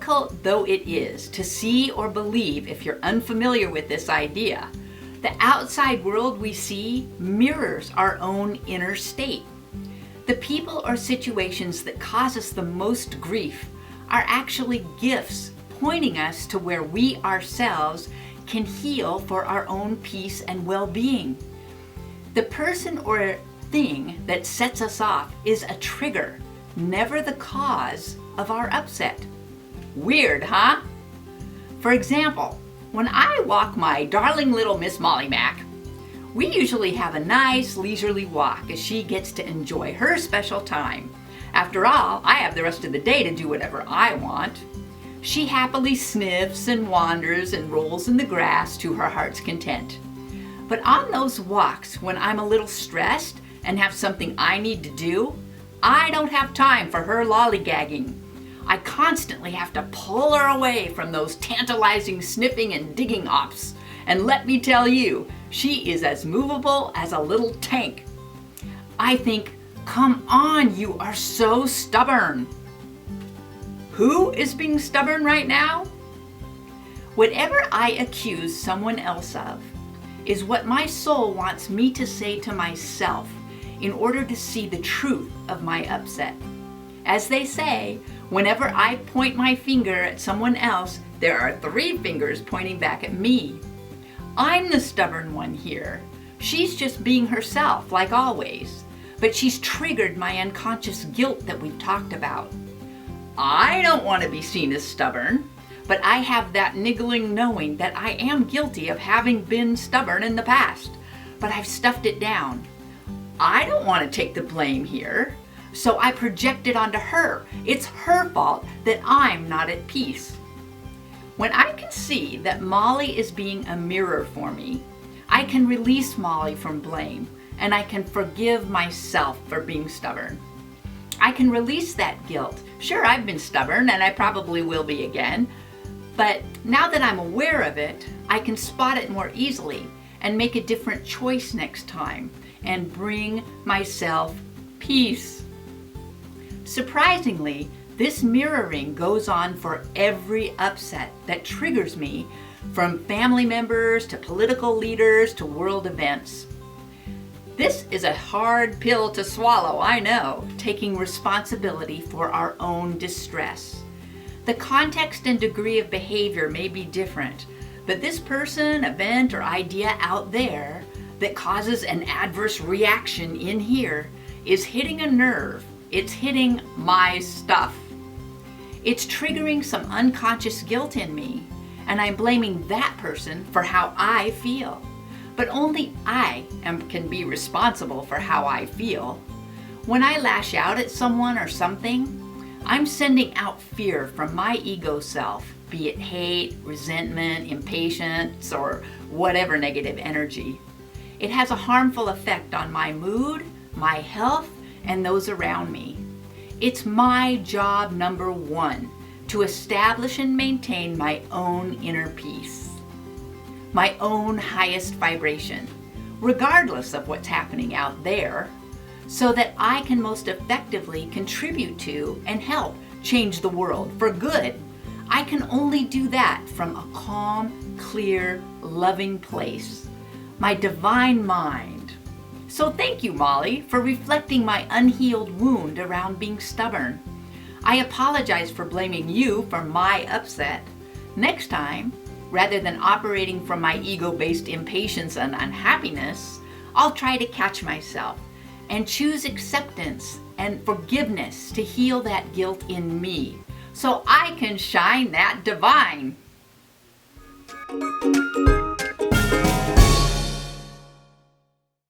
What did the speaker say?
difficult though it is to see or believe if you're unfamiliar with this idea, the outside world we see mirrors our inner inner state. The people or situations that cause us the most grief are actually gifts pointing us to where we ourselves can heal for our own peace and well-being. The person or thing that sets us off is a trigger, never the cause of our upset. Weird, huh? For example, when I walk my darling little Miss Molly Mac, we usually have a nice leisurely walk as she gets to enjoy her special time. After all, I have the rest of the day to do whatever I want. She happily sniffs and wanders and rolls in the grass to her heart's content. But on those walks, when I'm a little stressed and have something I need to do, I don't have time for her lollygagging. I constantly have to pull her away from those tantalizing sniffing and digging ops. And let me tell you, she is as movable as a little tank. I think, come on, you are so stubborn. Who is being stubborn right now? Whatever I accuse someone else of is what my soul wants me to say to myself in order to see the truth of my upset. As they say, whenever I point my finger at someone else, there are 3 fingers pointing back at me. I'm the stubborn one here. She's just being herself, like always, but she's triggered my unconscious guilt that we've talked about. I don't want to be seen as stubborn, but I have that niggling knowing that I am guilty of having been stubborn in the past, but I've stuffed it down. I don't want to take the blame here, so I project it onto her. It's her fault that I'm not at peace. When I can see that Molly is being a mirror for me, I can release Molly from blame, and I can forgive myself for being stubborn. I can release that guilt. Sure, I've been stubborn, and I probably will be again, but now that I'm aware of it, I can spot it more easily and make a different choice next time and bring myself peace. Surprisingly, this mirroring goes on for every upset that triggers me, from family members to political leaders to world events. This is a hard pill to swallow, I know, taking responsibility for our own distress. The context and degree of behavior may be different, but this person, event, or idea out there that causes an adverse reaction in here is hitting a nerve. It's hitting my stuff. It's triggering some unconscious guilt in me, and I'm blaming that person for how I feel. But only I can be responsible for how I feel. When I lash out at someone or something, I'm sending out fear from my ego self, be it hate, resentment, impatience, or whatever negative energy. It has a harmful effect on my mood, my health, and those around me. It's my job number 1 to establish and maintain my own inner peace, my own highest vibration, regardless of what's happening out there, so that I can most effectively contribute to and help change the world for good. I can only do that from a calm, clear, loving place, my divine mind. So thank you, Molly, for reflecting my unhealed wound around being stubborn. I apologize for blaming you for my upset. Next time, rather than operating from my ego-based impatience and unhappiness, I'll try to catch myself and choose acceptance and forgiveness to heal that guilt in me, so I can shine that divine.